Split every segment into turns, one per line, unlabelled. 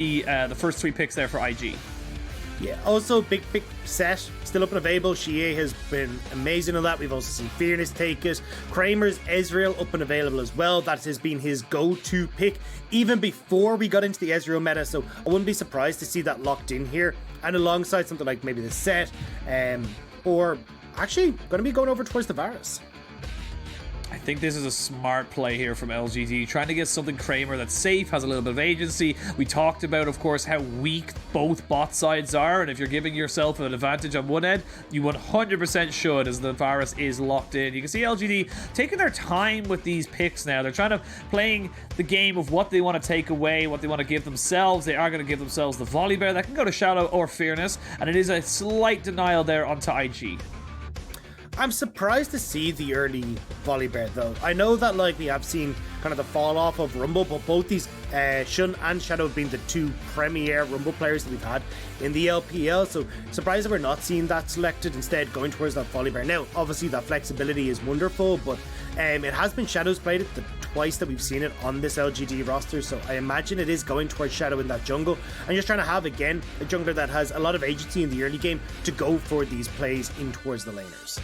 the first 3 picks there for IG.
Yeah, also big pick Sett, still up and available. Xiye has been amazing on that. We've also seen Fearness take it. Kramer's Ezreal up and available as well. That has been his go-to pick even before we got into the Ezreal meta, so I wouldn't be surprised to see that locked in here. And alongside something like maybe the Sett, or actually going to be going over towards the Varus.
I think this is a smart play here from LGD, trying to get something Kramer that's safe, has a little bit of agency. We talked about, of course, how weak both bot sides are, and if you're giving yourself an advantage on one end, you 100% should, as the Varus is locked in. You can see LGD taking their time with these picks now. They're trying to playing the game of what they want to take away, what they want to give themselves. They are going to give themselves the Volibear that can go to Shadow or Fearness, and it is a slight denial there onto IG.
I'm surprised to see the early Volibear though. I know that like we have seen kind of the fall off of Rumble, but both these Xun and Shadow have been the 2 premier Rumble players that we've had in the LPL, so surprised that we're not seeing that selected, instead going towards that Volibear. Now obviously that flexibility is wonderful, but it has been Shadow's played it the twice that we've seen it on this LGD roster, so I imagine it is going towards Shadow in that jungle, and just trying to have again a jungler that has a lot of agency in the early game to go for these plays in towards the laners.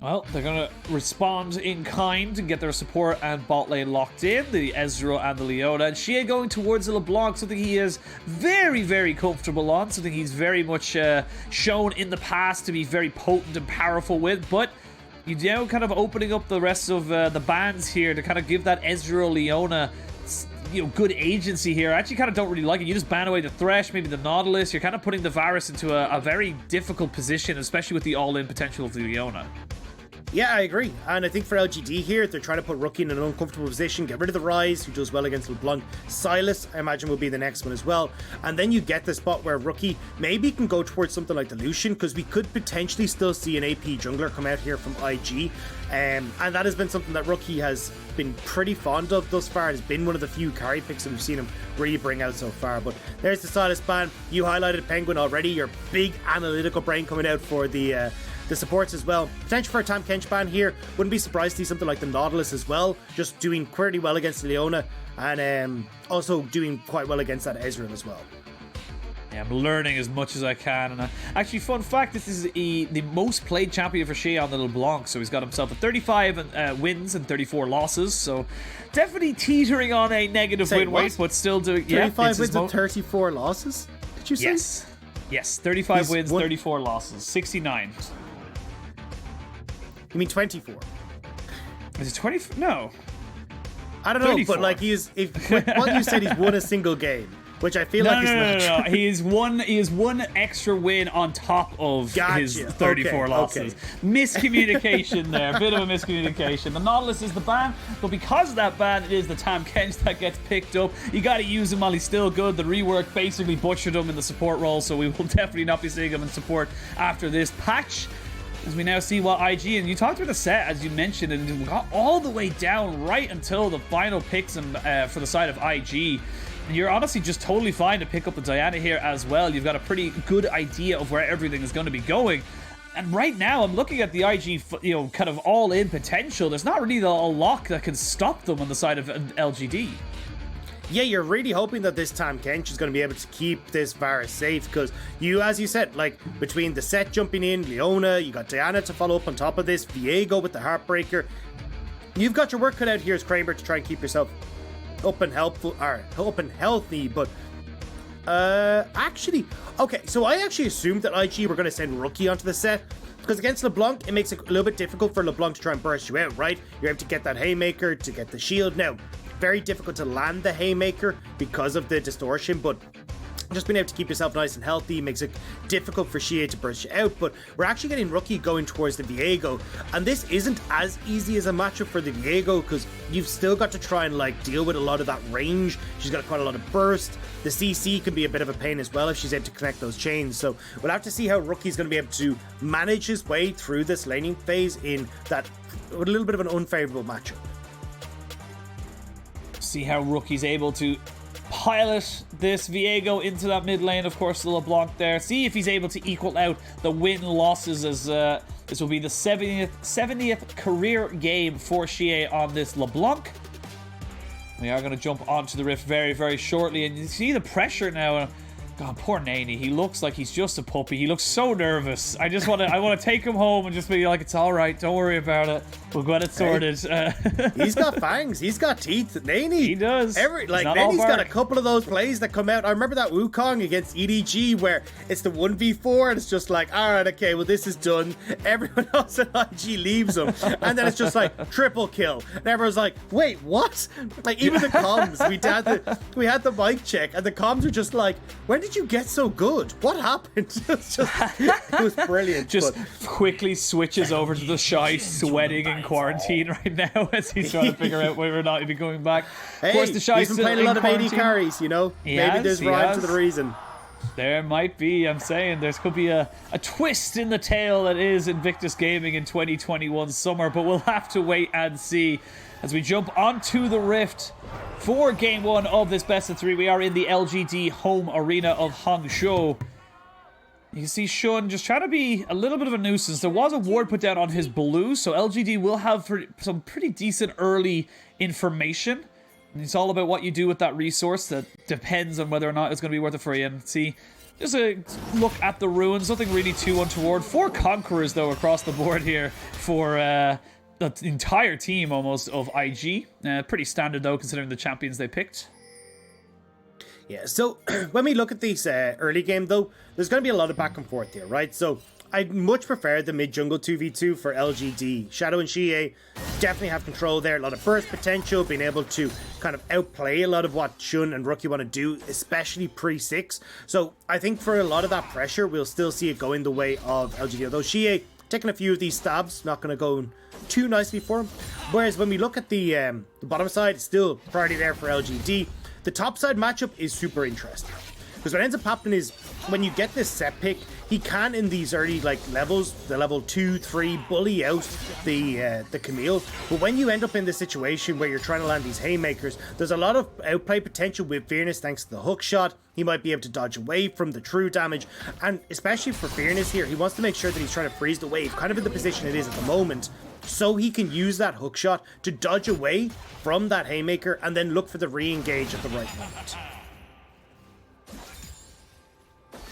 Well, they're going to respond in kind and get their support and bot lane locked in. The Ezreal and the Leona. And Xiye going towards the LeBlanc, something he is very, very comfortable on. Something he's very much shown in the past to be very potent and powerful with. But you now kind of opening up the rest of the bans here to kind of give that Ezreal Leona, you know, good agency here. I actually kind of don't really like it. You just ban away the Thresh, maybe the Nautilus. You're kind of putting the Varus into a very difficult position, especially with the all-in potential of the Leona.
Yeah, I agree. And I think for LGD here, they're trying to put Rookie in an uncomfortable position, get rid of the Rise, who does well against LeBlanc. Silas, I imagine, will be the next one as well. And then you get the spot where Rookie maybe can go towards something like the Lucian, because we could potentially still see an AP jungler come out here from IG. And that has been something that Rookie has been pretty fond of thus far. It's been one of the few carry picks that we've seen him really bring out so far. But there's the Silas ban. You highlighted Penguin already. Your big analytical brain coming out for the supports as well. Potential for a Tahm Kench ban here. Wouldn't be surprised to see something like the Nautilus as well, just doing pretty well against Leona, and also doing quite well against that Ezreal as well.
Yeah, I'm learning as much as I can. And actually, fun fact, this is the most played champion for Xiye on the LeBlanc, so he's got himself a 35 wins and 34 losses, so definitely teetering on a negative win rate, but still doing...
35 wins and 34 losses? Did you say?
Yes. Yes, 35 wins, 34 losses, 69.
You mean 24?
Is it 20? No.
I don't know, 34. But like what you said, he's won a single game, which I feel like is not true.
He has one extra win on top of his 34 losses.
Okay.
Miscommunication there, bit of a miscommunication. The Nautilus is the ban, but because of that ban, it is the Tahm Kench that gets picked up. You got to use him while he's still good. The rework basically butchered him in the support role, so we will definitely not be seeing him in support after this patch. As we now see what IG, and you talked about the Sett, as you mentioned, and we got all the way down right until the final picks for the side of IG. And you're honestly just totally fine to pick up the Diana here as well. You've got a pretty good idea of where everything is going to be going. And right now, I'm looking at the IG, you know, kind of all-in potential. There's not really a lock that can stop them on the side of LGD.
Yeah, you're really hoping that this Tahm Kench is going to be able to keep this Varus safe, because you, as you said, like between the Sett jumping in, Leona, you got Diana to follow up on top of this, Viego with the Heartbreaker. You've got your work cut out here as Kramer to try and keep yourself up and healthy, but actually, okay, so I actually assumed that IG were going to send Rookie onto the Sett, because against LeBlanc, it makes it a little bit difficult for LeBlanc to try and burst you out, right? You're able to get that Haymaker, to get the shield. Now, very difficult to land the Haymaker because of the distortion, but just being able to keep yourself nice and healthy makes it difficult for Xiye to burst you out. But we're actually getting Rookie going towards the Viego, and this isn't as easy as a matchup for the Viego, because you've still got to try and like deal with a lot of that range. She's got quite a lot of burst. The CC can be a bit of a pain as well if she's able to connect those chains, so we'll have to see how Rookie's going to be able to manage his way through this laning phase in that a little bit of an unfavorable matchup.
See how Rookie's able to pilot this Viego into that mid lane. Of course, the LeBlanc there. See if he's able to equal out the win-losses, as this will be the 70th career game for Xiye on this LeBlanc. We are going to jump onto the rift very, very shortly. And you see the pressure now. God, poor Neny. He looks like he's just a puppy. He looks so nervous. I want to take him home and just be like, it's all right. Don't worry about it. We'll get it sorted.
He's got fangs. He's got teeth. Neny.
He does.
Neny's got a couple of those plays that come out. I remember that Wukong against EDG where it's the 1v4 and it's just like, all right, okay, well, this is done. Everyone else at IG leaves him. And then it's just like triple kill. And everyone's like, wait, what? Like, even the comms, we had the mic check and the comms were just like, when did you get so good? What happened? It was brilliant.
Just quickly switches over to the Xiye sweating in quarantine right now as he's trying to figure out whether or not he'll be going back.
Hey,
of course, the Xiye's
he's been playing a lot of AD carries, you know? Maybe there's rhyme to the reason.
There might be. I'm saying there could be a twist in the tale that is Invictus Gaming in 2021 summer, but we'll have to wait and see as we jump onto the rift for game 1 of this best of 3. We are in the LGD home arena of Hangzhou. You can see Shun just trying to be a little bit of a nuisance. There was a ward put down on his blue, so LGD will have some pretty decent early information. And it's all about what you do with that resource that depends on whether or not it's going to be worth it for you. And see, just a look at the ruins. Nothing really too untoward. 4 conquerors, though, across the board here for the entire team almost of IG. Pretty standard, though, considering the champions they picked.
Yeah, so when we look at these early game, though, there's going to be a lot of back and forth here, right? So I'd much prefer the mid-jungle 2v2 for LGD. Shadow and Xiye definitely have control there. A lot of burst potential, being able to kind of outplay a lot of what Shun and Rookie want to do, especially pre-6. So I think for a lot of that pressure, we'll still see it going the way of LGD. Although Xiye taking a few of these stabs, not going to go too nicely for him. Whereas when we look at the bottom side, still priority there for LGD. The top side matchup is super interesting. Because what ends up happening is when you get this Sett pick, he can in these early levels, the level 2, 3, bully out the Camille. But when you end up in this situation where you're trying to land these haymakers, there's a lot of outplay potential with Fearness thanks to the hook shot. He might be able to dodge away from the true damage. And especially for Fearness here, he wants to make sure that he's trying to freeze the wave, kind of in the position it is at the moment. So he can use that hook shot to dodge away from that haymaker and then look for the re-engage at the right moment.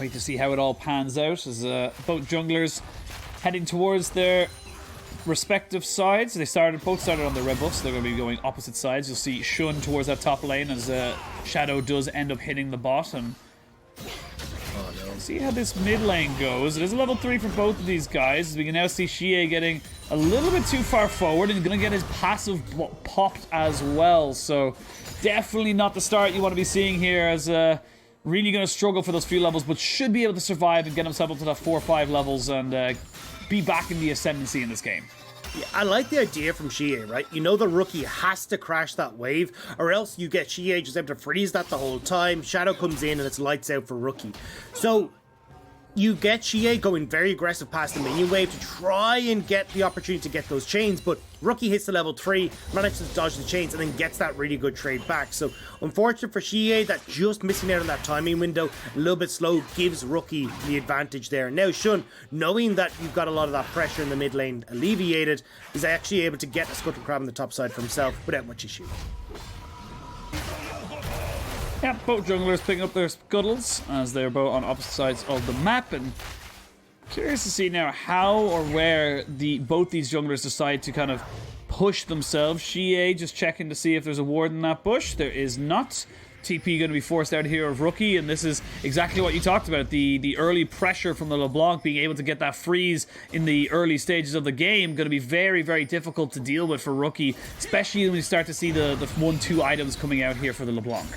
Wait to see how it all pans out as both junglers heading towards their respective sides. Both started on the red buff, so they're going to be going opposite sides. You'll see Shun towards that top lane as Shadow does end up hitting the bot. And see how this mid lane goes. It is a level 3 for both of these guys. We can now see Xiye getting a little bit too far forward and going to get his passive popped as well. So definitely not the start you want to be seeing here, as really going to struggle for those few levels, but should be able to survive and get himself up to that 4 or 5 levels and be back in the ascendancy in this game.
Yeah, I like the idea from Xiye, right? You know the Rookie has to crash that wave, or else you get Xiye just able to freeze that the whole time. Shadow comes in and it's lights out for Rookie. So you get Xiye going very aggressive past the minion wave to try and get the opportunity to get those chains, but Rookie hits the level 3, manages to dodge the chains, and then gets that really good trade back. So unfortunate for Xiye that just missing out on that timing window, a little bit slow, gives Rookie the advantage there. Now Shun, knowing that you've got a lot of that pressure in the mid lane alleviated, is actually able to get a scuttle crab on the top side for himself without much issue.
Yeah, both junglers picking up their scuttles as they're both on opposite sides of the map, and curious to see now how or where both these junglers decide to kind of push themselves. Xiye just checking to see if there's a ward in that bush. There is not. TP going to be forced out here of Rookie, and this is exactly what you talked about. The early pressure from the LeBlanc being able to get that freeze in the early stages of the game going to be very, very difficult to deal with for Rookie, especially when you start to see the 1-2 items coming out here for the LeBlanc.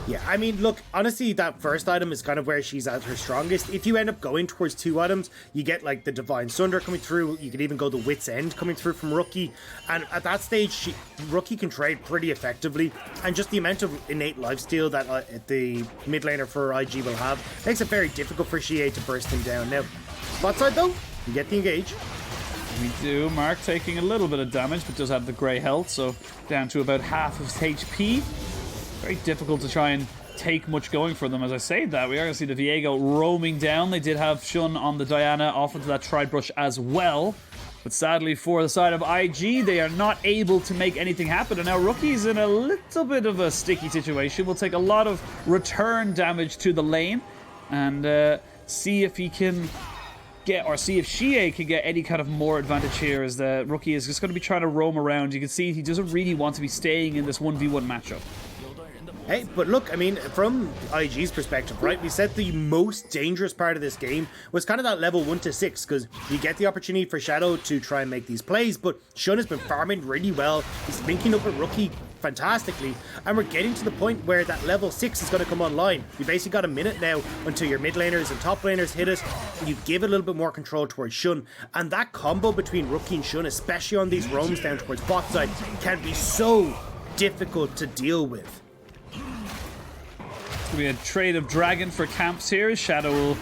Yeah, I mean, look, honestly, that first item is kind of where she's at her strongest. If you end up going towards 2 items, you get like the Divine Sunder coming through. You could even go the Wit's End coming through from Rookie. And at that stage, Rookie can trade pretty effectively. And just the amount of innate lifesteal that the mid laner for IG will have makes it very difficult for Xiye to burst him down. Now, bot side though, you get the engage.
We do. Mark taking a little bit of damage, but does have the grey health, so down to about half of his HP. Very difficult to try and take much going for them. As I say that, we are going to see the Viego roaming down. They did have Shun on the Diana off into that Tride Brush as well. But sadly for the side of IG, they are not able to make anything happen. And now Rookie's in a little bit of a sticky situation. Will take a lot of return damage to the lane. And see if he can get, or see if Xiye can get any kind of more advantage here, as the Rookie is just going to be trying to roam around. You can see he doesn't really want to be staying in this 1v1 matchup.
Hey, but look, I mean, from IG's perspective, right, we said the most dangerous part of this game was kind of that level 1 to 6, because you get the opportunity for Shadow to try and make these plays, but Xun has been farming really well. He's linking up with Rookie fantastically, and we're getting to the point where that level 6 is going to come online. You basically got a minute now until your mid laners and top laners hit it, and you give it a little bit more control towards Xun, and that combo between Rookie and Xun, especially on these roams down towards bot side, can be so difficult to deal with.
It's going to be a trade of Dragon for camps here. Shadow will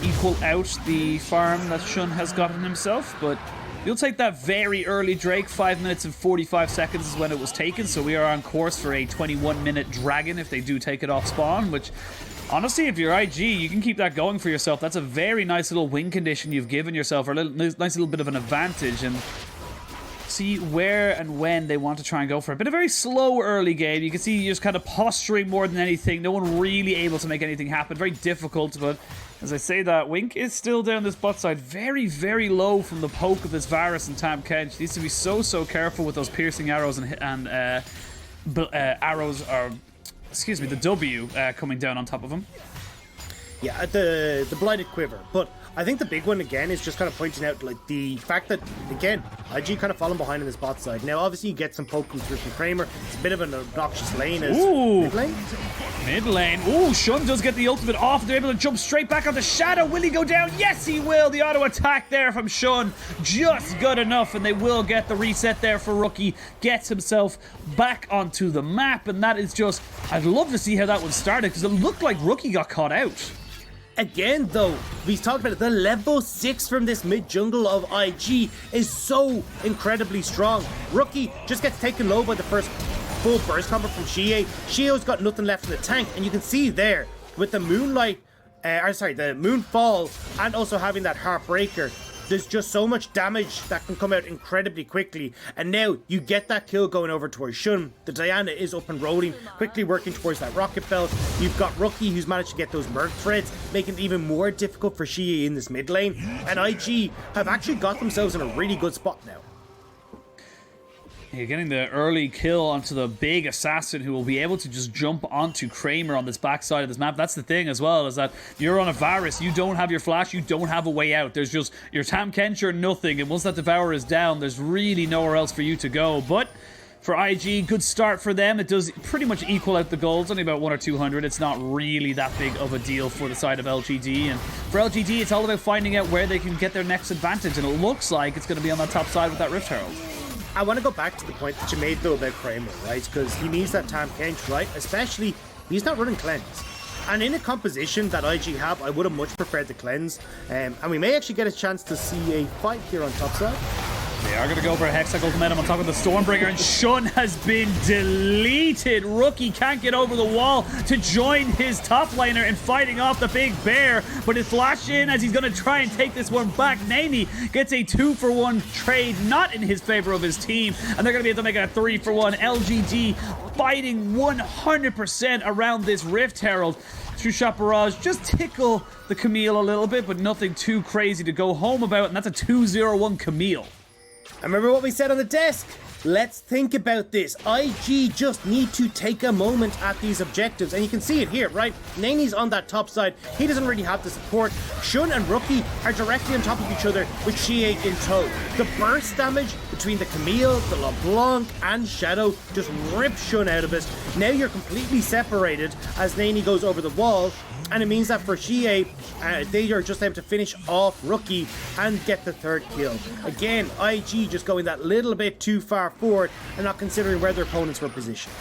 equal out the farm that Xun has gotten himself, but you'll take that very early Drake. 5 minutes and 45 seconds is when it was taken, so we are on course for a 21-minute Dragon if they do take it off spawn, which honestly, if you're IG, you can keep that going for yourself. That's a very nice little win condition you've given yourself, or a nice little bit of an advantage, and see where and when they want to try and go for it. Been a very slow early game. You can see you're just kind of posturing more than anything. No one really able to make anything happen. Very difficult, but as I say that, Wink is still down this bot side. Very, very low from the poke of this Varus and Tahm Kench. Needs to be so careful with those piercing arrows and arrows, or excuse me, the W coming down on top of him.
Yeah, the Blighted Quiver, but I think the big one again is just kind of pointing out like the fact that again IG kind of falling behind in this bot side. Now obviously you get some poke through from Kramer. It's a bit of an obnoxious lane as mid lane.
Mid lane. Ooh, Xun does get the ultimate off. They're able to jump straight back on the Shadow. Will he go down? Yes, he will. The auto attack there from Xun just good enough, and they will get the reset there for Rookie. Gets himself back onto the map, and that is just, I'd love to see how that one started, because it looked like Rookie got caught out.
Again, though, we talked about it, the level 6 from this mid-jungle of IG is so incredibly strong. Rookie just gets taken low by the first full burst combo from Xiye. Xiye's got nothing left in the tank, and you can see there, with the moonlight, the moonfall, and also having that heartbreaker, there's just so much damage that can come out incredibly quickly. And now you get that kill going over towards Xun. The Diana is up and rolling, quickly working towards that rocket belt. You've got Rookie who's managed to get those merc threads, making it even more difficult for Xiye in this mid lane. And IG have actually got themselves in a really good spot now.
You're getting the early kill onto the big assassin who will be able to just jump onto Kramer on this backside of this map. That's the thing as well, is that you're on a Varus, you don't have your flash, you don't have a way out. There's just your Tahm Kench or nothing, and once that Devourer is down, there's really nowhere else for you to go. But for IG, good start for them. It does pretty much equal out the goals, only about 100 or 200. It's not really that big of a deal for the side of LGD. And for LGD, it's all about finding out where they can get their next advantage, and it looks like it's going to be on that top side with that Rift Herald.
I want to go back to the point that you made though about Kramer, right? Because he needs that Tahm Kench, right? Especially, he's not running Cleanse. And in a composition that IG have, I would have much preferred the Cleanse. And we may actually get a chance to see a fight here on top side.
They are going to go for a Hexacle Momentum on top of the Stormbringer, and Xun has been deleted. Rookie can't get over the wall to join his top laner in fighting off the big bear, but his flash in as he's going to try and take this one back. Neny gets a 2-for-1 trade, not in his favor of his team, and they're going to be able to make it a 3-for-1. LGD fighting 100% around this Rift Herald. True Shot Barrage, just tickle the Camille a little bit, but nothing too crazy to go home about, and that's a 2-0-1 Camille.
And remember what we said on the desk? Let's think about this. IG just need to take a moment at these objectives. And you can see it here, right? Neny's on that top side. He doesn't really have the support. Xun and Rookie are directly on top of each other with Xiye in tow. The burst damage between the Camille, the LeBlanc, and Shadow just rips Xun out of it. Now you're completely separated as Neny goes over the wall. And it means that for Xiye, they are just able to finish off Rookie and get the third kill. Again, IG just going that little bit too far forward and not considering where their opponents were positioned.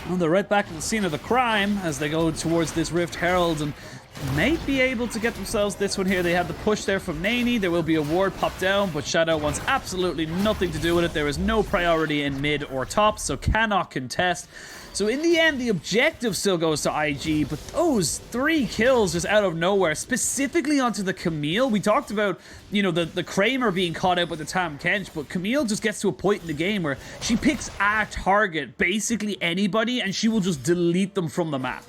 Well, they're right back at the scene of the crime as they go towards this Rift Herald, and may be able to get themselves this one here. They have the push there from Neny. There will be a ward popped down, but Shadow wants absolutely nothing to do with it. There is no priority in mid or top, so cannot contest. So in the end, the objective still goes to IG, but those 3 kills just out of nowhere, specifically onto the Camille. We talked about, you know, the Kramer being caught out with the Tahm Kench, but Camille just gets to a point in the game where she picks a target, basically anybody, and she will just delete them from the map.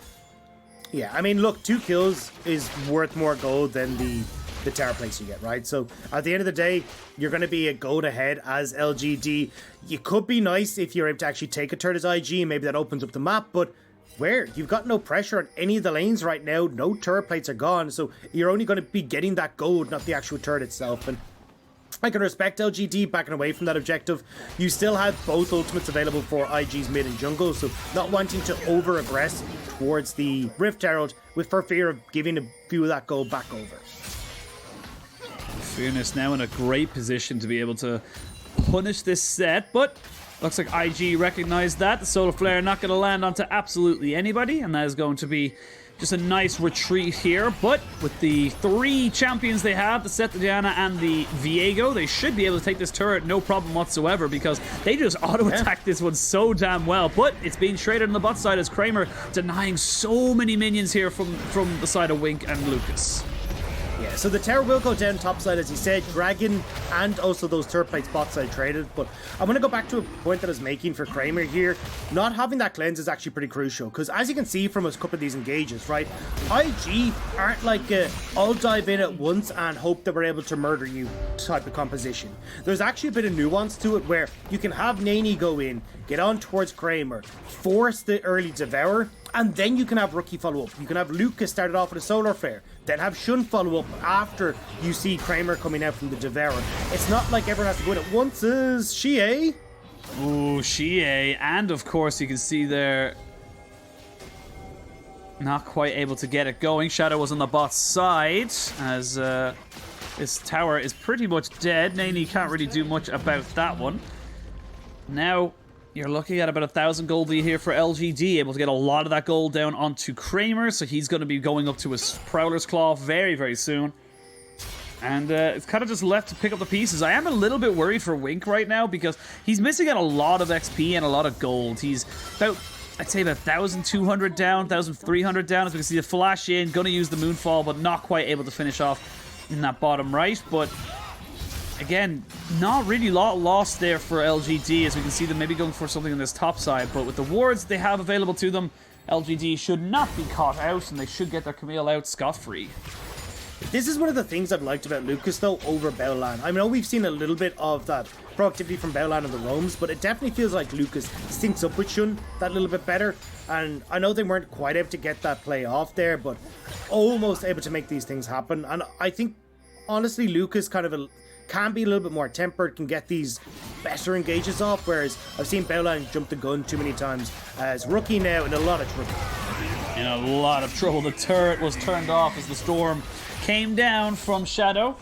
Yeah, I mean, look, 2 kills is worth more gold than the tower place you get, right? So at the end of the day, you're going to be a gold ahead as LGD. You could be nice if you're able to actually take a turret as IG, maybe that opens up the map, but where? You've got no pressure on any of the lanes right now, no turret plates are gone, so you're only going to be getting that gold, not the actual turret itself. And I can respect LGD backing away from that objective. You still have both ultimates available for IG's mid and jungle, so not wanting to over-aggress towards the Rift Herald for fear of giving a few of that gold back over.
Fearness now in a great position to be able to punish this Sett, but looks like IG recognized that. The Solar Flare not going to land onto absolutely anybody, and that is going to be just a nice retreat here. But with the 3 champions they have, the Sett, the Diana, and the Viego, they should be able to take this turret no problem whatsoever because they just auto-attack this one so damn well. But it's being traded on the bot side as Kramer denying so many minions here from the side of Wink and Lucas.
Yeah, so the tower will go down topside, as you said. Dragon and also those turret plates bot side traded. But I'm going to go back to a point that I was making for Kramer here. Not having that cleanse is actually pretty crucial because as you can see from a couple of these engages, right? IG aren't like I'll dive in at once and hope that we're able to murder you type of composition. There's actually a bit of nuance to it where you can have neny go in, get on towards Kramer, force the early devour, and then you can have Rookie follow up. You can have Lucas started off with a Solar Flare, then have Xun follow up after you see Kramer coming out from the Devourer. It's not like everyone has to go in at once as Xiye.
Ooh, Xiye, and of course you can see there, not quite able to get it going. Shadow was on the bot side as this tower is pretty much dead. neny can't really do much about that one. Now, you're looking at about 1,000 gold here for LGD, able to get a lot of that gold down onto Kramer, so he's going to be going up to his Prowler's Claw very, very soon. And it's kind of just left to pick up the pieces. I am a little bit worried for Wink right now because he's missing out a lot of XP and a lot of gold. He's about, I'd say about 1,200 down, 1,300 down, as we can see the flash in, going to use the Moonfall, but not quite able to finish off in that bottom right. But again, not really a lot lost there for LGD, as we can see them maybe going for something on this top side. But with the wards they have available to them, LGD should not be caught out, and they should get their Camille out scot-free.
This is one of the things I've liked about Lucas, though, over Bellland. I know we've seen a little bit of that proactivity from Bellland and the roams, but it definitely feels like Lucas syncs up with Xun that little bit better. And I know they weren't quite able to get that play off there, but almost able to make these things happen. And I think, honestly, Lucas kind of can be a little bit more tempered, can get these better engages off, whereas I've seen Bellland jump the gun too many times as Rookie now in a lot of trouble.
In a lot of trouble. The turret was turned off as the storm came down from Shadow.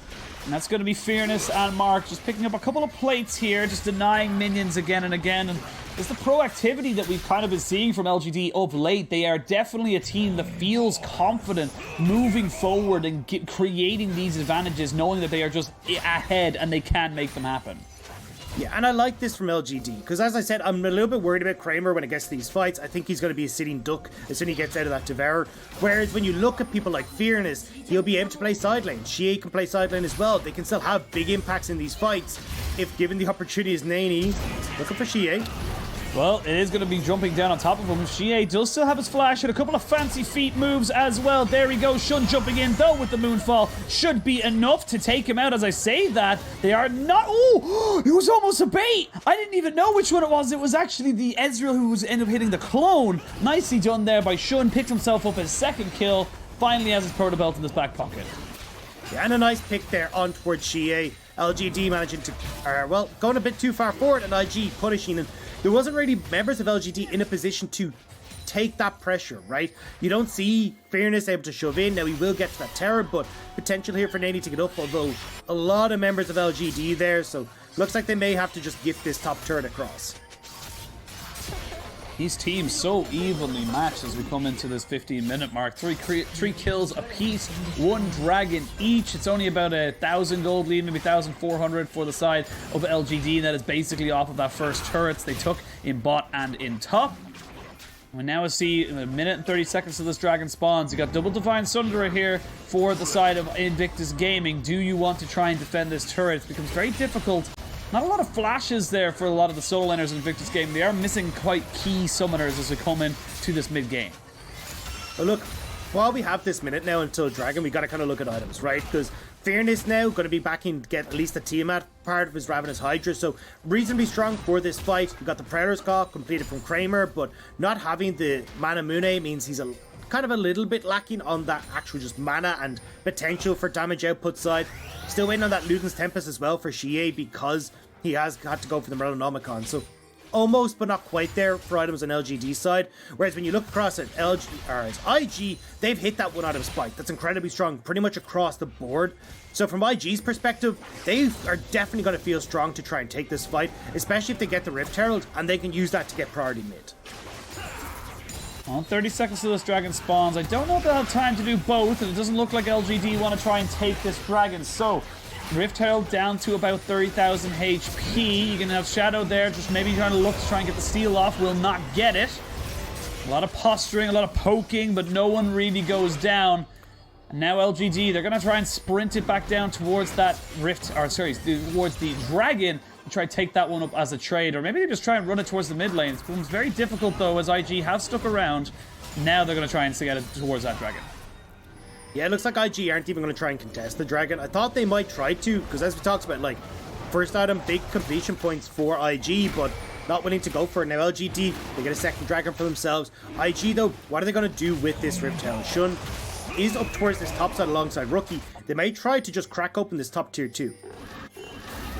And that's going to be Fearness and Mark just picking up a couple of plates here, just denying minions again and again. And it's the proactivity that we've kind of been seeing from LGD of late. They are definitely a team that feels confident moving forward and creating these advantages, knowing that they are just ahead and they can make them happen.
Yeah, and I like this from LGD, because as I said, I'm a little bit worried about Kramer when it gets to these fights. I think he's going to be a sitting duck as soon as he gets out of that Devourer. Whereas when you look at people like Fearness, he'll be able to play side lane. Xiye can play side lane as well. They can still have big impacts in these fights if given the opportunity as neny. Looking for Xiye.
Well, it is going to be jumping down on top of him. Xiye does still have his flash and a couple of fancy feet moves as well. There he goes. Xun jumping in, though, with the Moonfall. Should be enough to take him out. As I say that, they are not... Oh, it was almost a bait. I didn't even know which one it was. It was actually the Ezreal who was ended up hitting the clone. Nicely done there by Xun. Picked himself up his second kill. Finally has his proto belt in his back pocket.
Yeah, and a nice pick there on towards Xiye. LGD managing to... well, going a bit too far forward and IG punishing him. There wasn't really members of LGD in a position to take that pressure, right? You don't see Fearness able to shove in. Now, he will get to that tower, but potential here for neny to get up, although a lot of members of LGD there, so looks like they may have to just gift this top turret across.
These teams so evenly matched as we come into this 15-minute mark. Three kills apiece, one dragon each. It's only about 1,000 gold lead, maybe 1,400 for the side of LGD. And that is basically off of that first turrets they took in bot and in top. We now see a minute and 30 seconds to this dragon spawns. You got double Divine Sunderer here for the side of Invictus Gaming. Do you want to try and defend this turret? It becomes very difficult. Not a lot of flashes there for a lot of the solo laners in Invictus Gaming. They are missing quite key summoners as we come in to this mid game.
But look, while we have this minute now until Dragon, we got to kind of look at items, right? Because Fearness now going to be backing to get at least the Tiamat part of his Ravenous Hydra, so reasonably strong for this fight. We got the Predator's Call completed from Kramer, but not having the Mana Mune means he's kind of a little bit lacking on that actual just mana and potential for damage output side. Still waiting on that Luden's Tempest as well for Xiye because he has had to go for the Merlinomicon, so almost but not quite there for items on LGD side. Whereas when you look across at IG, they've hit that one item spike. That's incredibly strong pretty much across the board. So from IG's perspective, they are definitely going to feel strong to try and take this fight, especially if they get the Rift Herald and they can use that to get priority mid.
Well, 30 seconds to this dragon spawns. I don't know if they'll have time to do both, and it doesn't look like LGD want to try and take this dragon. So Rift Herald down to about 30,000 HP. You can have Shadow there, just maybe trying to look to try and get the steal off. Will not get it. A lot of posturing, a lot of poking, but no one really goes down. And now LGD, they're going to try and sprint it back down towards that Rift, or sorry, towards the dragon, and try to take that one up as a trade. Or maybe they just try and run it towards the mid lane. It becomes very difficult, though, as IG have stuck around. Now they're going to try and get it towards that dragon.
Yeah, it looks like IG aren't even going to try and contest the dragon. I thought they might try to, because as we talked about, like, first item, big completion points for IG, but not willing to go for it. Now LGD, they get a second dragon for themselves. IG, though, what are they going to do with this Rift Herald? Shun is up towards this top side alongside Rookie. They may try to just crack open this top tier 2.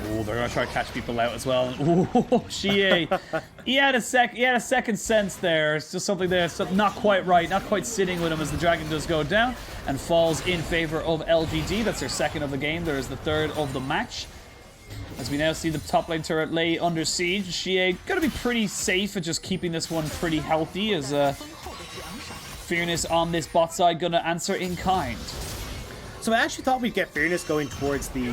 Oh, they're going to try to catch people out as well. Ooh, Xiye. He had a second sense there. It's just something there. It's not quite right. Not quite sitting with him as the dragon does go down and falls in favor of LGD. That's their second of the game. There is the third of the match. As we now see the top lane turret lay under siege. Xiye going to be pretty safe at just keeping this one pretty healthy as Fearness on this bot side going to answer in kind.
So I actually thought we'd get Fearness going towards the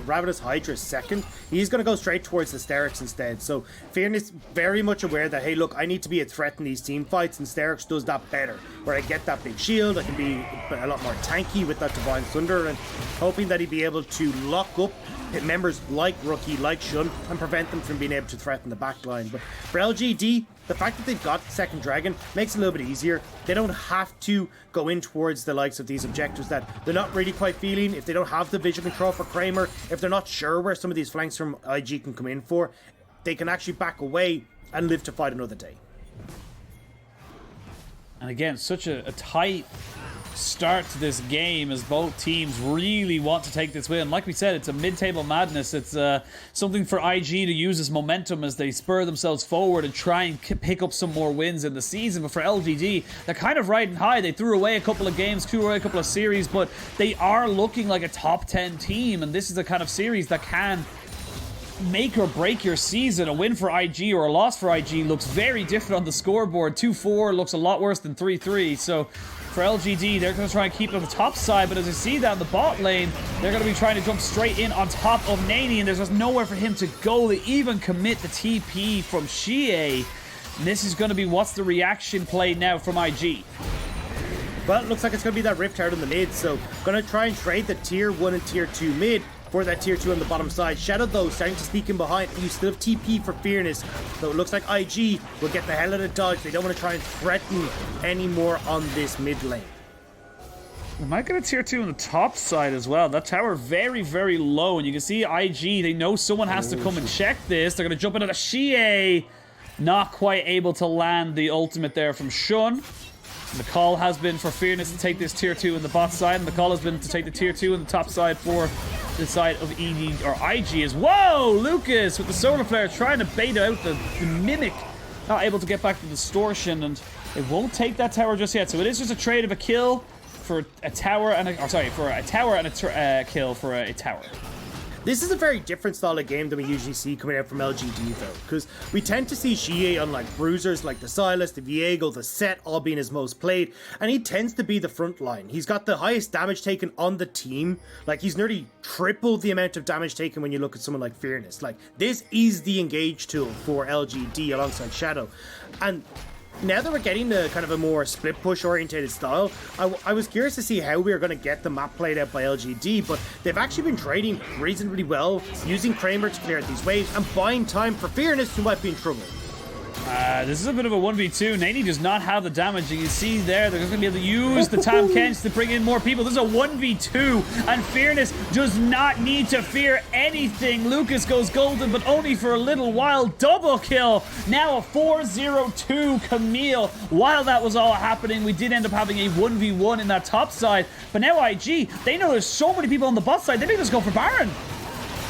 Ravenous Hydra second. He's going to go straight towards the Sterix instead. So Fearness very much aware that, hey, look, I need to be a threat in these team fights, and Sterix does that better. Where I get that big shield, I can be a lot more tanky with that Divine Thunder, and hoping that he'd be able to lock up members like Rookie, like Shun, and prevent them from being able to threaten the backline. But for LGD, the fact that they've got second dragon makes it a little bit easier. They don't have to go in towards the likes of these objectives that they're not really quite feeling. If they don't have the vision control for Kramer, if they're not sure where some of these flanks from IG can come in for, they can actually back away and live to fight another day.
And again, such a tight start to this game as both teams really want to take this win. Like we said, it's a mid-table madness. It's something for IG to use as momentum as they spur themselves forward and try and pick up some more wins in the season. But for LGD, they're kind of riding high. They threw away a couple of games, threw away a couple of series, but they are looking like a top 10 team, and this is the kind of series that can make or break your season. A win for IG or a loss for IG looks very different on the scoreboard. 2-4 looks a lot worse than 3-3, so for LGD, they're going to try and keep it on the top side, but as you see that in the bot lane, they're going to be trying to jump straight in on top of neny, and there's just nowhere for him to go. They even commit the TP from Xiye. And this is going to be what's the reaction play now from IG.
Well, it looks like it's going to be that Rift Herald in the mid, so going to try and trade the tier 1 and tier 2 mid for that tier 2 on the bottom side. Shadow, though, starting to sneak in behind. You still have TP for Fearness, so it looks like IG will get the hell out of dodge. They don't want to try and threaten anymore on this mid lane.
We might get a tier 2 on the top side as well. That tower very, very low, and you can see IG, they know someone has to come and check this. They're going to jump into the Xiye. Not quite able to land the ultimate there from Shun. The call has been for Fearness to take this tier 2 in the bot side, and the call has been to take the tier 2 in the top side for the side of ED or IG as whoa! Lucas with the solar flare trying to bait out the mimic, not able to get back the distortion, and it won't take that tower just yet. So it is just a trade of a kill for a tower and a kill for a tower.
This is a very different style of game than we usually see coming out from LGD, though, because we tend to see Xiye on like bruisers like the Silas, the Viego, the Sett all being his most played, and he tends to be the front line. He's got the highest damage taken on the team. Like, he's nearly triple the amount of damage taken when you look at someone like Fearness. Like, this is the engage tool for LGD alongside Shadow. And now that we're getting the kind of a more split push orientated style, I was curious to see how we are going to get the map played out by LGD, but they've actually been trading reasonably well, using Kramer to clear out these waves and buying time for Fearness, who might be in trouble.
This is a bit of a 1v2. neny does not have the damage. You can see there, they're going to be able to use the Tahm Kench to bring in more people. This is a 1v2, and Fearness does not need to fear anything. Lucas goes golden, but only for a little while. Double kill. Now a 4-0-2 Camille. While that was all happening, we did end up having a 1v1 in that top side. But now IG, they know there's so many people on the bot side, they may just go for Baron.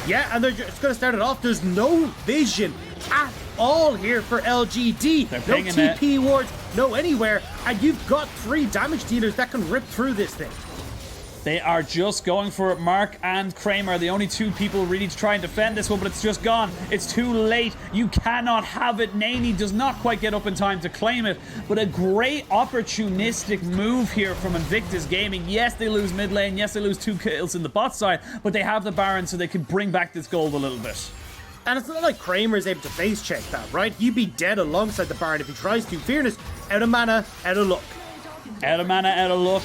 Yeah, and they're just going to start it off. There's no vision at all here for LGD. No TP wards, no anywhere, and you've got 3 damage dealers that can rip through this thing.
They are just going for it. Mark and Kramer, the only 2 people really to try and defend this one, but it's just gone. It's too late. You cannot have it. neny does not quite get up in time to claim it, but a great opportunistic move here from Invictus Gaming. Yes, they lose mid lane. Yes, they lose 2 kills in the bot side, but they have the Baron, so they can bring back this gold a little bit.
And it's not like Kramer is able to face check that, right? He'd be dead alongside the Baron if he tries to. Fearness, out of mana, out of luck.
Out of mana, out of luck.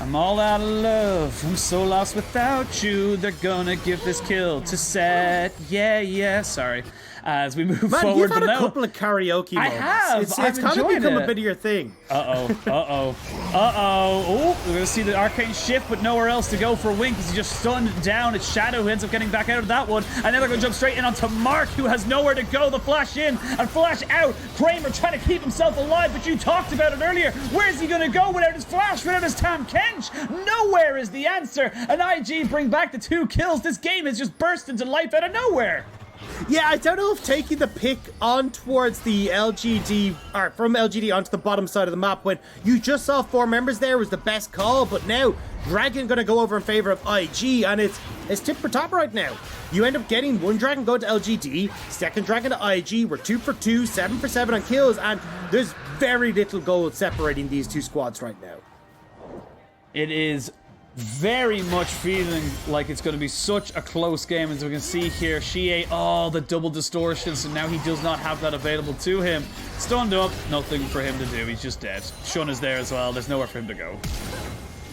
I'm all out of love. I'm so lost without you. They're gonna give this kill to Sett. Yeah, sorry. As we move forward.
You've had a couple of karaoke moments.
I have.
It's kind of become a bit of your thing.
Oh, we're going to see the arcane shift, but nowhere else to go for Wink because he's just stunned down. It's Shadow who ends up getting back out of that one. And then they're going to jump straight in onto Mark, who has nowhere to go. The flash in and flash out. Kramer trying to keep himself alive, but you talked about it earlier. Where's he going to go without his flash, without his Tahm Kench? Nowhere is the answer. And IG bring back the 2 kills. This game has just burst into life out of nowhere.
Yeah, I don't know if taking the pick on towards the LGD, or from LGD onto the bottom side of the map when you just saw 4 members there was the best call, but now Dragon gonna go over in favor of IG, and it's tip for top right now. You end up getting 1 Dragon going to LGD, 2nd Dragon to IG, we're 2 for 2, 7 for 7 on kills, and there's very little gold separating these 2 squads right now.
It is very much feeling like it's going to be such a close game. As we can see here, Xiye, the double distortion, so now he does not have that available to him. Stunned up, nothing for him to do, he's just dead. Shun is there as well, there's nowhere for him to go.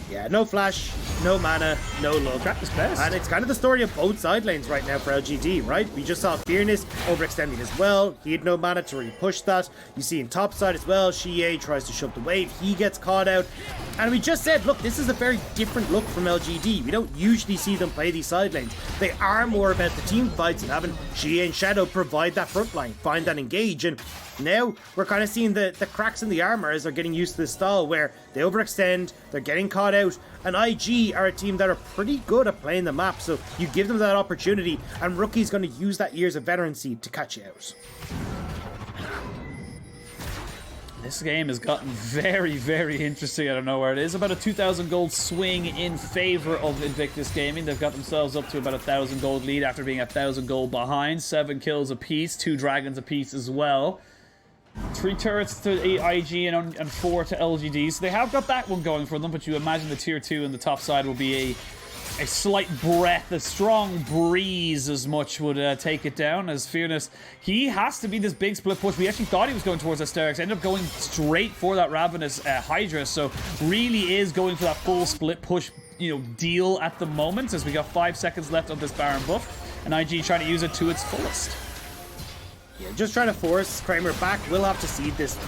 Yeah, no flash, no mana, no love.
Trap is best.
And it's kind of the story of both side lanes right now for LGD, right? We just saw Fearness overextending as well. He had no mana to really push that. You see in top side as well, Xiye tries to shove the wave. He gets caught out. And we just said, look, this is a very different look from LGD. We don't usually see them play these side lanes. They are more about the team fights and having Xiye and Shadow provide that front line, find that engage. And now we're kind of seeing the cracks in the armor as they're getting used to this style where they overextend, they're getting caught out, and IG are a team that are pretty good at playing the map, so you give them that opportunity, and Rookie's going to use that years of veterancy to catch you out.
This game has gotten very, very interesting. I don't know where it is. About a 2,000 gold swing in favor of Invictus Gaming. They've got themselves up to about a 1,000 gold lead after being 1,000 gold behind. 7 kills apiece, 2 dragons apiece as well. 3 turrets to IG and 4 to LGD. So they have got that one going for them, but you imagine the tier 2 in the top side will be a slight breath, a strong breeze as much would take it down. As Fearness, he has to be this big split push. We actually thought he was going towards Asterix, ended up going straight for that Ravenous Hydra, so really is going for that full split push, deal at the moment, as we got 5 seconds left of this Baron buff, and IG trying to use it to its fullest.
Yeah, just trying to force Kramer back. We'll have to seed this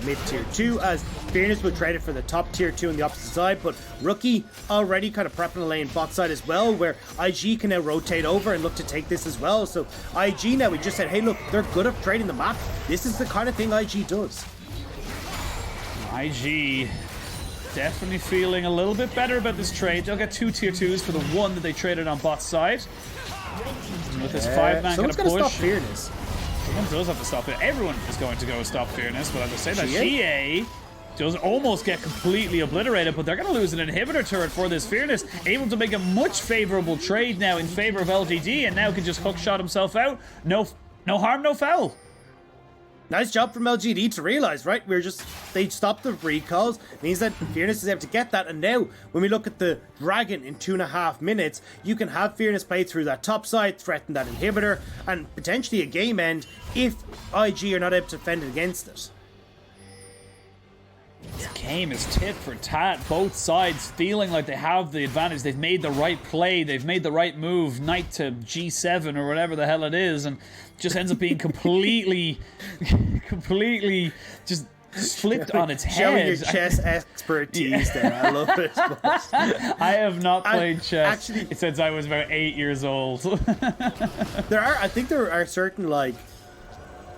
mid-tier 2 as Fearness will trade it for the top tier 2 on the opposite side, but Rookie already kind of prepping the lane bot side as well, where IG can now rotate over and look to take this as well. So IG now, we just said, hey look, they're good at trading the map. This is the kind of thing IG does.
IG definitely feeling a little bit better about this trade. They'll get 2 tier 2s for the 1 that they traded on bot side. And with this 5-man kind of push.
Stop Fearness.
Someone does have to stop it. Everyone is going to go stop Fearness, but I have to say that Xiye does almost get completely obliterated, but they're going to lose an inhibitor turret for this Fearness. Able to make a much favorable trade now in favor of LGD, and now can just hookshot himself out. No harm, no foul.
Nice job from LGD to realize, right? They stopped the recalls. Means that Fearness is able to get that. And now, when we look at the Dragon in 2.5 minutes, you can have Fearness play through that top side, threaten that inhibitor, and potentially a game end if IG are not able to defend against it.
This game is tit for tat. Both sides feeling like they have the advantage. They've made the right play. They've made the right move. Knight to G7 or whatever the hell it is. And just ends up being completely just flipped on its head.
Showing your chess expertise there. I love it.
I have not played chess since I was about 8 years old.
I think there are certain, like,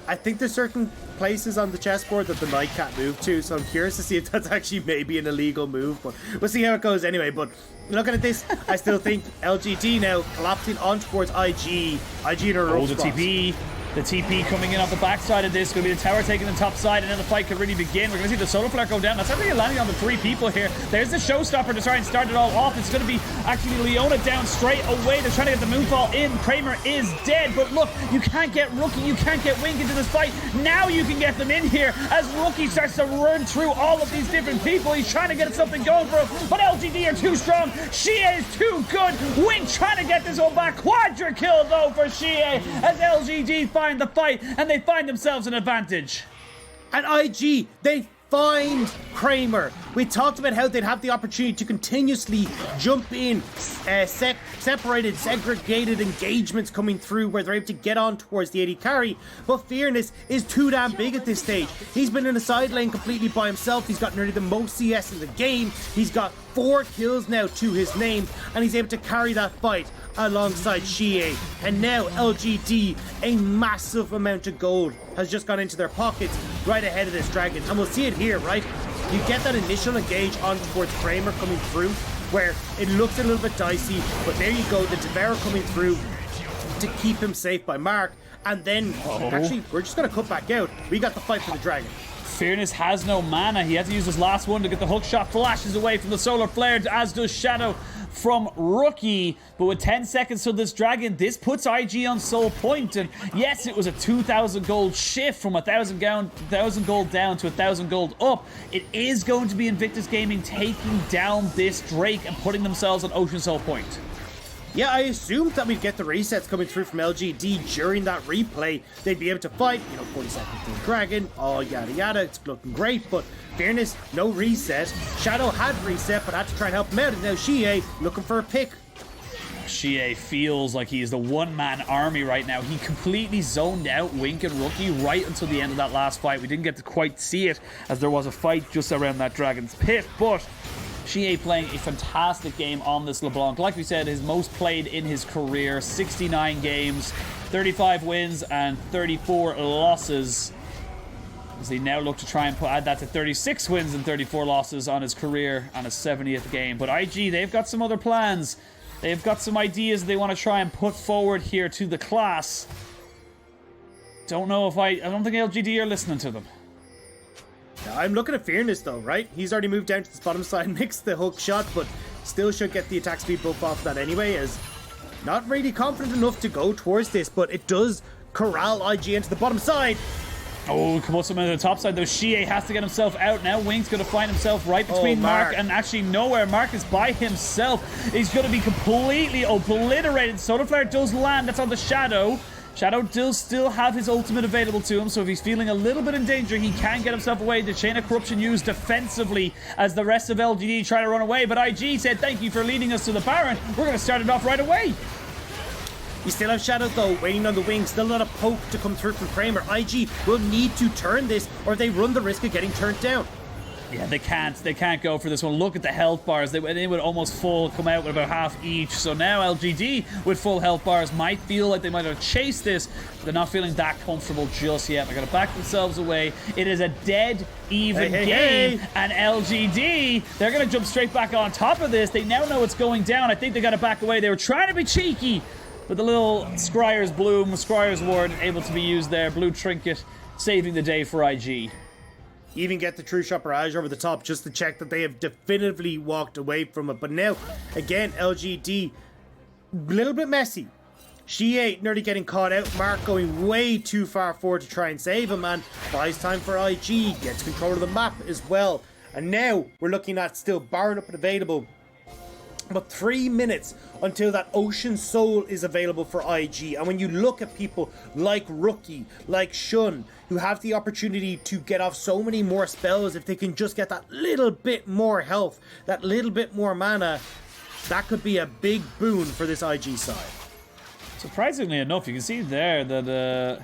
I think there's certain places on the chessboard that the knight can't move to, so I'm curious to see if that's actually maybe an illegal move, but we'll see how it goes anyway. But looking at this, I still think LGD now collapsing on towards IG in a rough spot.
The TP coming in off the backside of this. Going to be the tower taking the top side, and then the fight could really begin. We're going to see the solar flare go down. That's actually landing on the 3 people here. There's the showstopper to try and start it all off. It's going to be actually Leona down straight away. They're trying to get the moonfall in. Kramer is dead, but look, you can't get Rookie, you can't get Wink into this fight. Now you can get them in here as Rookie starts to run through all of these different people. He's trying to get something going for him, but LGD are too strong. Xiye is too good. Wink trying to get this one back. Quadra kill though for Xiye as LGD find the fight and they find themselves an advantage.
And IG, they find Kramer. We talked about how they'd have the opportunity to continuously jump in, separated, segregated engagements coming through where they're able to get on towards the AD carry, but Fearness is too damn big at this stage. He's been in a side lane completely by himself. He's got nearly the most CS in the game. He's got 4 kills now to his name, and he's able to carry that fight alongside Xiye. And now LGD, a massive amount of gold has just gone into their pockets right ahead of this dragon, and we'll see it here, right? You get that initial engage on towards Kramer coming through where it looks a little bit dicey, but there you go, the Devourer coming through to keep him safe by Mark. And then actually we're just going to cut back out. We got the fight for the dragon.
Fearness has no mana. He had to use his last one to get the hook shot. Flashes away from the solar flare, as does Shadow from Rookie. But with 10 seconds to this dragon, this puts IG on soul point. And yes, it was a 2,000 gold shift from 1,000 gold down to 1,000 gold up. It is going to be Invictus Gaming taking down this Drake and putting themselves on Ocean Soul Point.
Yeah, I assumed that we'd get the resets coming through from LGD during that replay. They'd be able to fight, 40 seconds to the dragon, all yada yada, it's looking great, but Fearness, no reset. Shadow had reset, but had to try and help him out, and now Xiye looking for a pick.
Xiye feels like he is the one-man army right now. He completely zoned out Wink and Rookie right until the end of that last fight. We didn't get to quite see it, as there was a fight just around that dragon's pit, but Xiye playing a fantastic game on this LeBlanc. Like we said, his most played in his career, 69 games, 35 wins and 34 losses. As they now look to try and add that to 36 wins and 34 losses on his career on his 70th game. But IG, they've got some other plans. They've got some ideas they want to try and put forward here to the class. I don't think LGD are listening to them.
I'm looking at Fearness though, right? He's already moved down to the bottom side, mixed the hook shot, but still should get the attack speed buff off that anyway, as not really confident enough to go towards this, but it does corral IG into the bottom side.
Oh, come on, someone to the top side though. Xiye has to get himself out now. Wink's going to find himself right between Mark and actually nowhere. Mark is by himself. He's going to be completely obliterated. Solar Flare does land. That's on the Shadow. Shadow does still have his ultimate available to him, so if he's feeling a little bit in danger, he can get himself away. The Chain of Corruption used defensively as the rest of LGD try to run away, but IG said, thank you for leading us to the Baron. We're going to start it off right away.
You still have Shadow though, waiting on the wing. Still not a poke to come through from Kramer. IG will need to turn this, or they run the risk of getting turned down.
Yeah, they can't go for this one. Look at the health bars. They went in with almost full, come out with about half each. So now LGD with full health bars might feel like they might have chased this, but they're not feeling that comfortable just yet. They're going to back themselves away. It is a dead even game, and LGD, they're going to jump straight back on top of this. They now know it's going down. I think they got to back away. They were trying to be cheeky, but the little Scryer's Bloom, Scryer's Ward able to be used there. Blue Trinket saving the day for IG.
Even get the True Shot Barrage over the top just to check that they have definitively walked away from it. But now, again, LGD, a little bit messy. Xiye nearly getting caught out. Mark going way too far forward to try and save him, and buys time for IG. Gets control of the map as well. And now we're looking at still Baron up and available. But 3 minutes until that Ocean Soul is available for IG. And when you look at people like Rookie, like Shun, who have the opportunity to get off so many more spells if they can just get that little bit more health, that little bit more mana, that could be a big boon for this IG side.
Surprisingly enough, you can see there that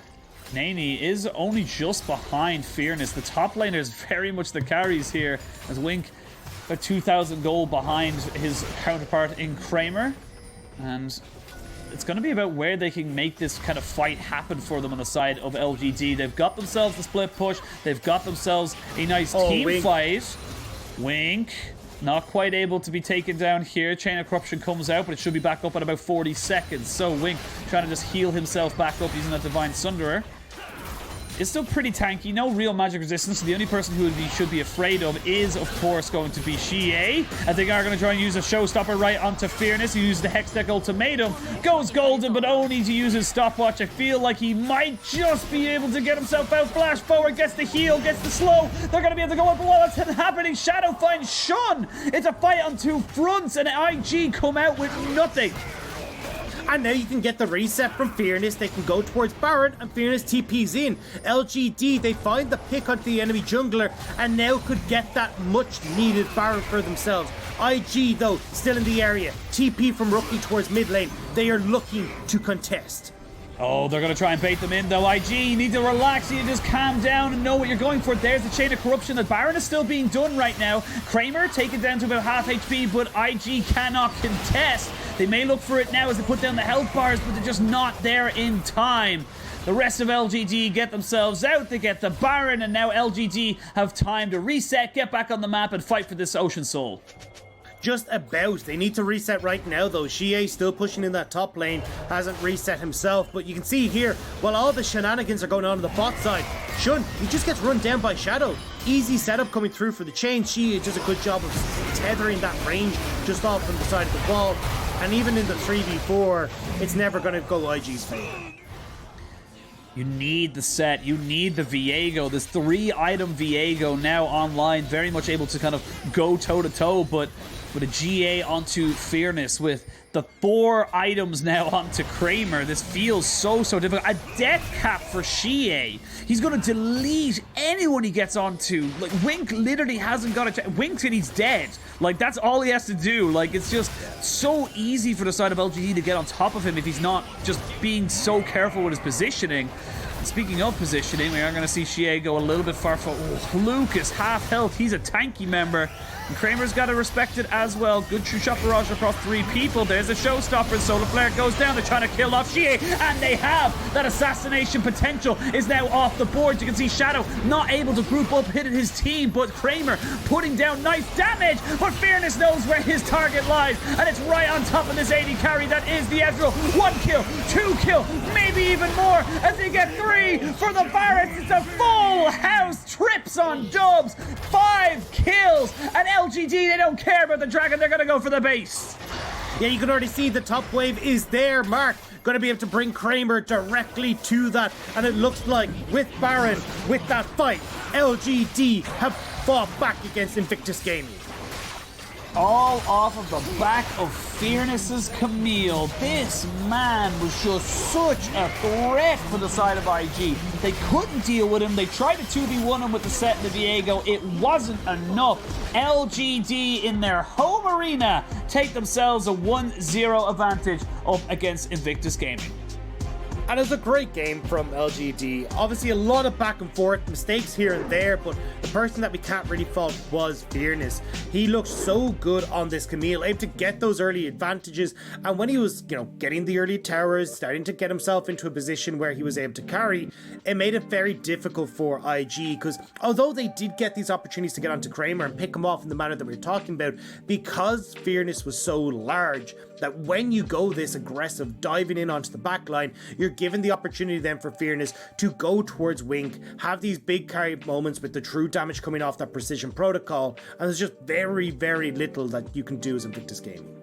neny is only just behind Fearness. The top laner is very much the carries here, as Wink about 2,000 gold behind his counterpart in Kramer. And it's going to be about where they can make this kind of fight happen for them on the side of LGD. They've got themselves the split push. They've got themselves a nice team fight. Wink, not quite able to be taken down here. Chain of Corruption comes out, but it should be back up in about 40 seconds. So Wink trying to just heal himself back up using that Divine Sunderer. It's still pretty tanky, no real magic resistance, so the only person who he should be afraid of is, of course, going to be Xiye. I think are going to try and use a showstopper right onto Fearness. He uses the Hextech Ultimatum, goes golden, but only to use his stopwatch. I feel like he might just be able to get himself out. Flash forward, gets the heal, gets the slow. They're going to be able to go up, but while that's happening, Shadow finds Shun. It's a fight on two fronts, and IG come out with nothing.
And now you can get the reset from Fearness. They can go towards Baron, and Fearness TP's in. LGD, they find the pick onto the enemy jungler, and now could get that much needed Baron for themselves. IG, though, still in the area. TP from Rookie towards mid lane. They are looking to contest.
Oh, they're going to try and bait them in, though. IG, you need to relax. You need to just calm down and know what you're going for. There's the Chain of Corruption. The Baron is still being done right now. Kramer taken down to about half HP, but IG cannot contest. They may look for it now as they put down the health bars, but they're just not there in time. The rest of LGD get themselves out. They get the Baron, and now LGD have time to reset, get back on the map, and fight for this Ocean Soul.
Just about. They need to reset right now, though. Xiye still pushing in that top lane, hasn't reset himself, but you can see here, while all the shenanigans are going on the bot side, Shun, he just gets run down by Shadow. Easy setup coming through for the chain. Xiye does a good job of tethering that range just off from the side of the wall, and even in the 3v4, it's never going to go IG's favor.
You need the Sett, you need the Viego, this 3-item Viego now online, very much able to kind of go toe-to-toe, but with a GA onto Fearness, with the 4 items now onto Kramer, this feels so difficult. A death cap for Xiye. He's going to delete anyone he gets onto. Like, Wink literally hasn't got a... Wink and he's dead. Like, that's all he has to do. Like, it's just so easy for the side of LGD to get on top of him if he's not just being so careful with his positioning. Speaking of positioning, we are going to see Xiye go a little bit far forward. Oh, Lucas, half health. He's a tanky member. And Kramer's got to respect it as well. Good true shot barrage across 3 people. There's a showstopper. Solar Flare goes down. They're trying to kill off Xiye, and they have. That assassination potential is now off the board. You can see Shadow not able to group up, hitting his team, but Kramer putting down nice damage. But Fearness knows where his target lies, and it's right on top of this AD carry that is the Ezreal. 1 kill, 2 kill, maybe even more as they get 3 for the Varus. It's a full house. Trips on dubs. 5 kills, and LGD, they don't care about the dragon. They're going to go for the base.
Yeah, you can already see the top wave is there. Mark going to be able to bring Kramer directly to that. And it looks like with Baron, with that fight, LGD have fought back against Invictus Gaming.
All off of the back of Fearness's Camille. This man was just such a threat for the side of IG. They couldn't deal with him. They tried to 2v1 him with the Sett and the Viego. It wasn't enough. LGD in their home arena take themselves a 1-0 advantage up against Invictus Gaming.
And it was a great game from LGD. Obviously a lot of back and forth, mistakes here and there, but the person that we can't really fault was Fearness. He looked so good on this Camille, able to get those early advantages, and when he was, getting the early towers, starting to get himself into a position where he was able to carry, it made it very difficult for IG, because although they did get these opportunities to get onto Kramer and pick him off in the manner that we were talking about, because Fearness was so large, that when you go this aggressive, diving in onto the backline, you're given the opportunity then for Fearness to go towards Wink, have these big carry moments with the true damage coming off that precision protocol, and there's just very, very little that you can do as Invictus Gaming.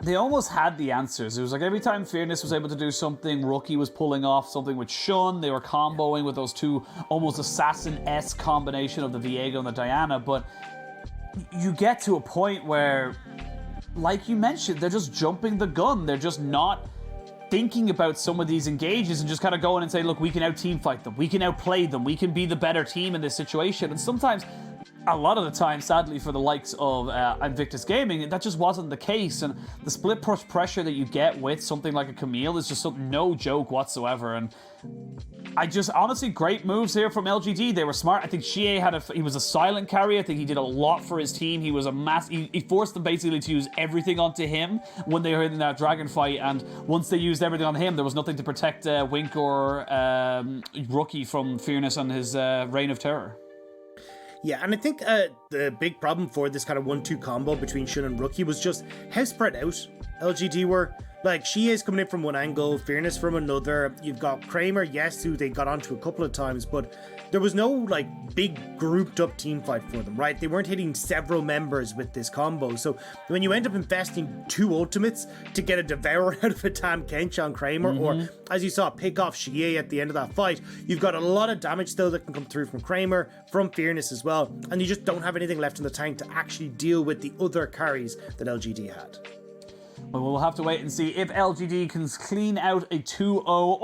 They almost had the answers. It was like every time Fearness was able to do something, Rookie was pulling off something with Shun. They were comboing with those two almost assassin-esque combination of the Viego and the Diana, but you get to a point where like you mentioned, they're just jumping the gun. They're just not thinking about some of these engages and just kind of going and say, look, we can out-team fight them. We can outplay them. We can be the better team in this situation. And sometimes, a lot of the time, sadly, for the likes of Invictus Gaming, that just wasn't the case. And the split push pressure that you get with something like a Camille is just no joke whatsoever. And honestly, great moves here from LGD. They were smart. I think Xiye he was a silent carry. I think he did a lot for his team. He was he forced them basically to use everything onto him when they were in that dragon fight. And once they used everything on him, there was nothing to protect Wink or Rookie from Fearness and his Reign of Terror.
Yeah, and I think the big problem for this kind of 1-2 combo between Xun and Rookie was just how spread out LGD were. Like, Xiye is coming in from one angle, Fearness from another. You've got Kramer, yes, who they got onto a couple of times, but there was no, like, big grouped up team fight for them, right? They weren't hitting several members with this combo. So when you end up investing 2 ultimates to get a Devourer out of a Tahm Kench on Kramer, or, as you saw, pick off Xiye at the end of that fight, you've got a lot of damage still that can come through from Kramer, from Fearness as well, and you just don't have anything left in the tank to actually deal with the other carries that LGD had.
Well, we'll have to wait and see if LGD can clean out a 2-0 or